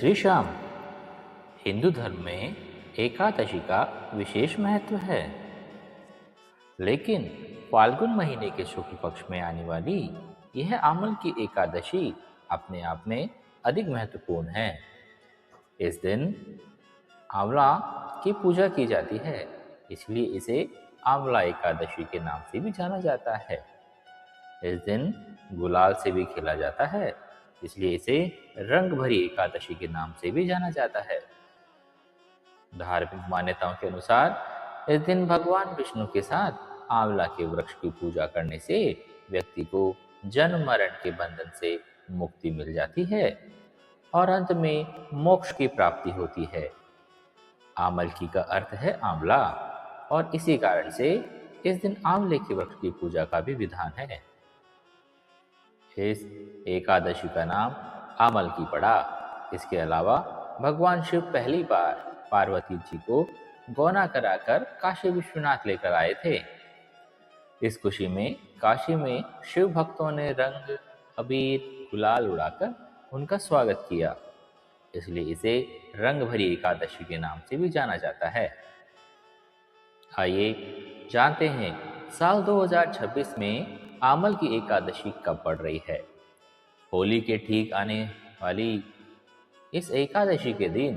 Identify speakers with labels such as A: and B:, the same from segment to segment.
A: श्री श्याम। हिंदू धर्म में एकादशी का विशेष महत्व है, लेकिन फाल्गुन महीने के शुक्ल पक्ष में आने वाली यह आमल की एकादशी अपने आप में अधिक महत्वपूर्ण है। इस दिन आंवला की पूजा की जाती है, इसलिए इसे आंवला एकादशी के नाम से भी जाना जाता है। इस दिन गुलाल से भी खेला जाता है, इसलिए इसे रंग भरी एकादशी के नाम से भी जाना जाता है। धार्मिक मान्यताओं के अनुसार इस दिन भगवान विष्णु के साथ आंवला के वृक्ष की पूजा करने से व्यक्ति को जन्म मरण के बंधन से मुक्ति मिल जाती है और अंत में मोक्ष की प्राप्ति होती है। आमलकी का अर्थ है आंवला, और इसी कारण से इस दिन आंवले के वृक्ष की पूजा का भी विधान है। इस एकादशी का नाम आमलकी पड़ा। इसके अलावा भगवान शिव पहली बार पार्वती जी को गौना कराकर काशी विश्वनाथ लेकर आए थे। इस खुशी में काशी में शिव भक्तों ने रंग, अबीर, गुलाल उड़ाकर उनका स्वागत किया, इसलिए इसे रंग भरी एकादशी के नाम से भी जाना जाता है। आइए जानते हैं साल 2026 में आमल की एकादशी कब पड़ रही है। होली के ठीक आने वाली इस एकादशी के दिन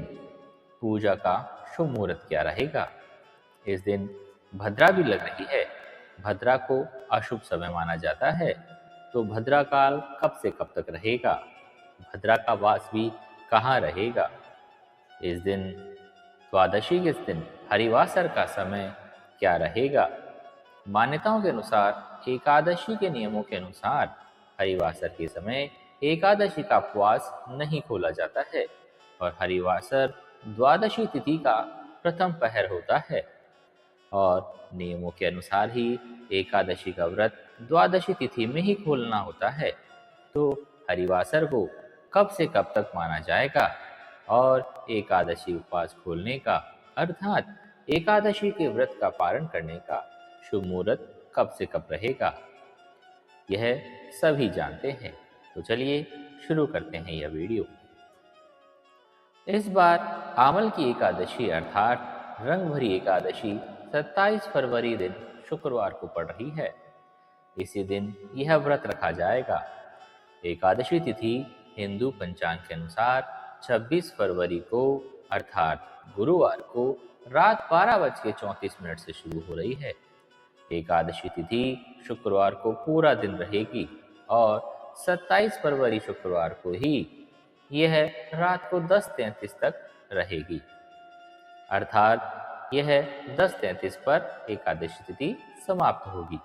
A: पूजा का शुभ मुहूर्त क्या रहेगा। इस दिन भद्रा भी लग रही है। भद्रा को अशुभ समय माना जाता है, तो भद्रा काल कब से कब तक रहेगा, भद्रा का वास भी कहाँ रहेगा। इस दिन द्वादशी के दिन हरिवासर का समय क्या रहेगा। मान्यताओं के अनुसार एकादशी के नियमों के अनुसार हरिवासर के समय एकादशी का उपवास नहीं खोला जाता है और हरिवासर द्वादशी तिथि का प्रथम पहर होता है, और नियमों के अनुसार ही एकादशी का व्रत द्वादशी तिथि में ही खोलना होता है। तो हरिवासर को कब से कब तक माना जाएगा और एकादशी उपवास खोलने का अर्थात एकादशी के व्रत का पारण करने का शुभ मुहूर्त कब से कब रहेगा, यह सभी जानते हैं। तो चलिए शुरू करते हैं यह वीडियो। इस बार आमल की एकादशी अर्थात रंग भरी एकादशी 27 फरवरी दिन शुक्रवार को पड़ रही है। इसी दिन यह व्रत रखा जाएगा। एकादशी तिथि हिंदू पंचांग के अनुसार 26 फरवरी को अर्थात गुरुवार को रात 12:34 से शुरू हो रही है। एकादशी तिथि शुक्रवार को पूरा दिन रहेगी और 27 फरवरी शुक्रवार को ही यह रात को 10:33 तक रहेगी, अर्थात यह 10:33 पर एकादशी तिथि समाप्त होगी।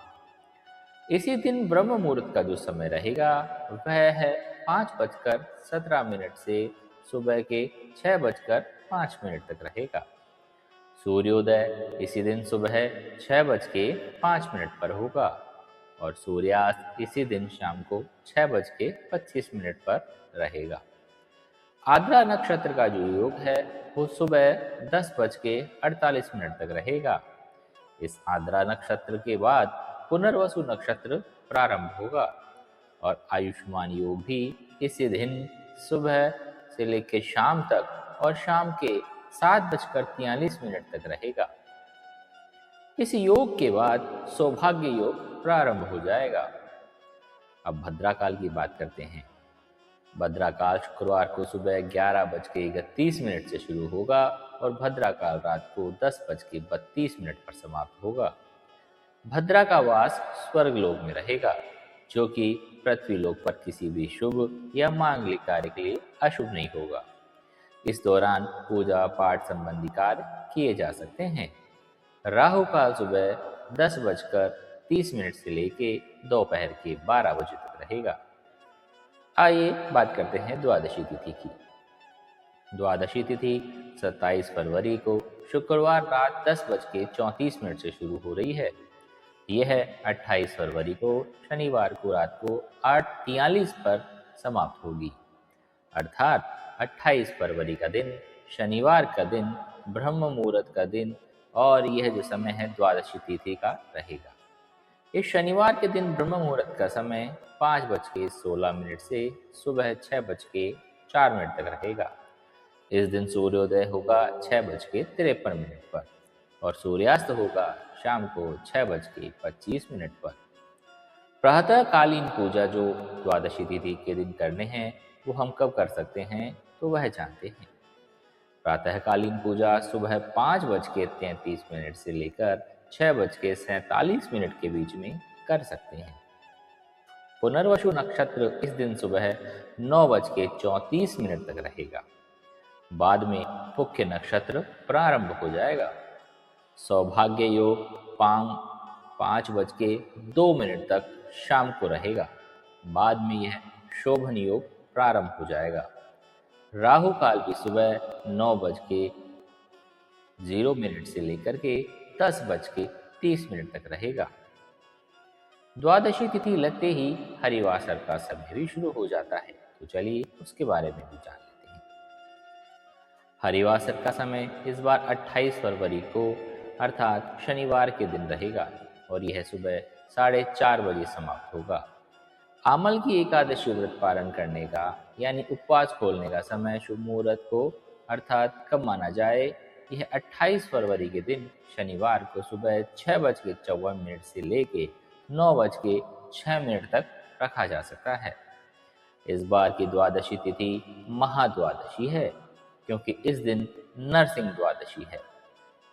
A: इसी दिन ब्रह्म मुहूर्त का जो समय रहेगा वह है 5:17 से सुबह के 6:05 तक रहेगा। सूर्योदय इसी दिन सुबह 6:05 पर होगा और सूर्यास्त इसी दिन शाम को 6:25 पर रहेगा। आद्रा नक्षत्र का जो योग है वो सुबह 10:48 तक रहेगा। इस आद्रा नक्षत्र के बाद पुनर्वसु नक्षत्र प्रारंभ होगा और आयुष्मान योग भी इसी दिन सुबह से लेकर शाम तक और शाम के 7:43 तक रहेगा। इस योग के बाद सौभाग्य योग प्रारंभ हो जाएगा। अब भद्राकाल की बात करते हैं। भद्राकाल शुक्रवार को सुबह 11:31 से शुरू होगा और भद्राकाल रात को 10:32 पर समाप्त होगा। भद्रा का वास स्वर्गलोक में रहेगा, जो कि पृथ्वीलोक पर किसी भी शुभ या मांगलिक कार्य के लिए अशुभ नहीं होगा। इस दौरान पूजा पाठ संबंधी कार्य किए जा सकते हैं। राहु काल सुबह 10:30 से लेके दोपहर के 12 बजे तक रहेगा। आइए बात करते हैं द्वादशी तिथि की। द्वादशी तिथि 27 फरवरी को शुक्रवार रात 10:34 से शुरू हो रही है। यह 28 फरवरी को शनिवार को रात को 8:43 पर समाप्त होगी, अर्थात 28 फरवरी का दिन शनिवार का दिन ब्रह्म मुहूर्त का दिन और यह जो समय है द्वादशी तिथि का रहेगा। इस शनिवार के दिन ब्रह्म मुहूर्त का समय 5:16 से सुबह 6:04 तक रहेगा। इस दिन सूर्योदय होगा 6:53 पर और सूर्यास्त होगा शाम को 6:25 पर। प्रातःकालीन पूजा जो द्वादशी तिथि के दिन करने हैं वो हम कब कर सकते हैं तो वह जानते हैं। प्रातःकालीन पूजा सुबह 5:33 से लेकर 6:47 के बीच में कर सकते हैं। पुनर्वसु नक्षत्र इस दिन सुबह 9:34 तक रहेगा। बाद में मुख्य नक्षत्र प्रारंभ हो जाएगा। सौभाग्य योग 5:02 तक शाम को रहेगा। बाद में यह शोभन योग प्रारंभ हो जाएगा। राहु काल भी सुबह 9:0 से लेकर के 10:30 तक रहेगा। द्वादशी तिथि लगते ही हरिवासर का समय भी शुरू हो जाता है, तो चलिए उसके बारे में भी जान लेते हैं। हरिवासर का समय इस बार 28 फरवरी को अर्थात शनिवार के दिन रहेगा और यह सुबह 4:30 बजे समाप्त होगा। आमल की एकादशी व्रत पालन करने का यानी उपवास खोलने का समय शुभ मुहूर्त को अर्थात कब माना जाए, यह 28 फरवरी के दिन शनिवार को सुबह 6:54 से लेके 9:06 तक रखा जा सकता है। इस बार की द्वादशी तिथि महाद्वादशी है क्योंकि इस दिन नरसिंह द्वादशी है।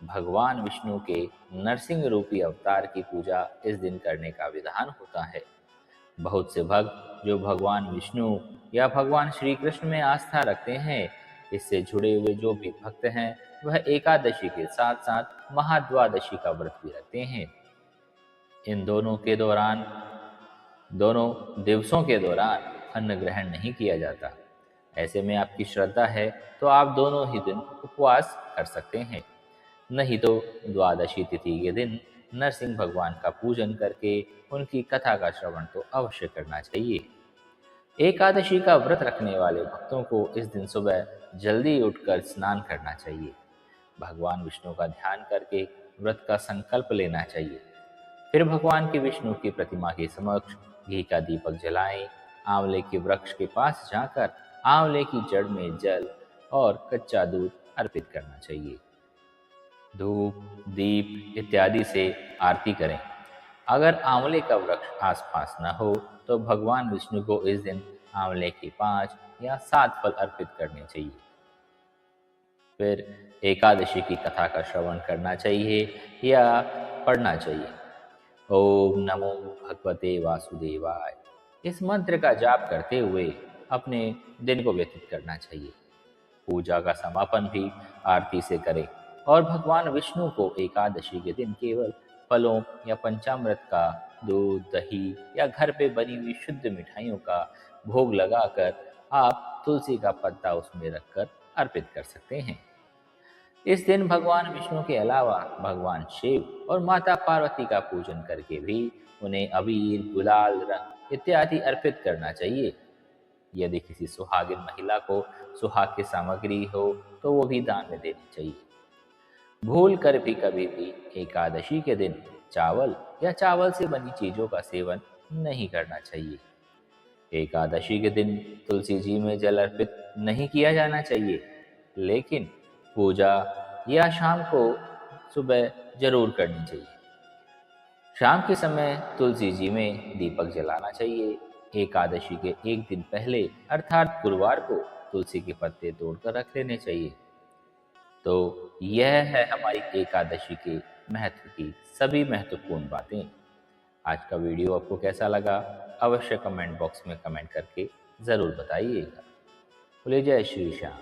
A: भगवान विष्णु के नरसिंह रूपी अवतार की पूजा इस दिन करने का विधान होता है। बहुत से भक्त जो भगवान विष्णु या भगवान श्री कृष्ण में आस्था रखते हैं, इससे जुड़े हुए जो भी भक्त हैं वह एकादशी के साथ साथ महाद्वादशी का व्रत भी रखते हैं। इन दोनों दिवसों के दौरान अन्न ग्रहण नहीं किया जाता। ऐसे में आपकी श्रद्धा है तो आप दोनों ही दिन उपवास कर सकते हैं। नहीं तो द्वादशी तिथि के दिन नरसिंह भगवान का पूजन करके उनकी कथा का श्रवण तो अवश्य करना चाहिए। एकादशी का व्रत रखने वाले भक्तों को इस दिन सुबह जल्दी उठकर स्नान करना चाहिए। भगवान विष्णु का ध्यान करके व्रत का संकल्प लेना चाहिए। फिर भगवान के विष्णु की प्रतिमा के समक्ष घी का दीपक जलाएं। आंवले के वृक्ष के पास जाकर आंवले की जड़ में जल और कच्चा दूध अर्पित करना चाहिए। धूप, दीप इत्यादि से आरती करें। अगर आंवले का वृक्ष आसपास न हो तो भगवान विष्णु को इस दिन आंवले के 5 या 7 फल अर्पित करने चाहिए। फिर एकादशी की कथा का श्रवण करना चाहिए या पढ़ना चाहिए। ओम नमो भगवते वासुदेवाय, इस मंत्र का जाप करते हुए अपने दिन को व्यतीत करना चाहिए। पूजा का समापन भी आरती से करें और भगवान विष्णु को एकादशी के दिन केवल फलों या पंचामृत का दूध, दही या घर पे बनी हुई शुद्ध मिठाइयों का भोग लगाकर आप तुलसी का पत्ता उसमें रखकर अर्पित कर सकते हैं। इस दिन भगवान विष्णु के अलावा भगवान शिव और माता पार्वती का पूजन करके भी उन्हें अबीर, गुलाल, रंग इत्यादि अर्पित करना चाहिए। यदि किसी सुहागिन महिला को सुहाग की सामग्री हो तो वो भी दान में देनी चाहिए। भूल कर भी कभी भी एकादशी के दिन चावल या चावल से बनी चीजों का सेवन नहीं करना चाहिए। एकादशी के दिन तुलसी जी में जल अर्पित नहीं किया जाना चाहिए, लेकिन पूजा या शाम को सुबह जरूर करनी चाहिए। शाम के समय तुलसी जी में दीपक जलाना चाहिए। एकादशी के एक दिन पहले अर्थात गुरुवार को तुलसी के पत्ते तोड़कर रख लेने चाहिए। तो यह है हमारी एकादशी के महत्व की सभी महत्वपूर्ण बातें। आज का वीडियो आपको कैसा लगा अवश्य कमेंट बॉक्स में कमेंट करके ज़रूर बताइएगा। बोलिए जय श्री श्याम।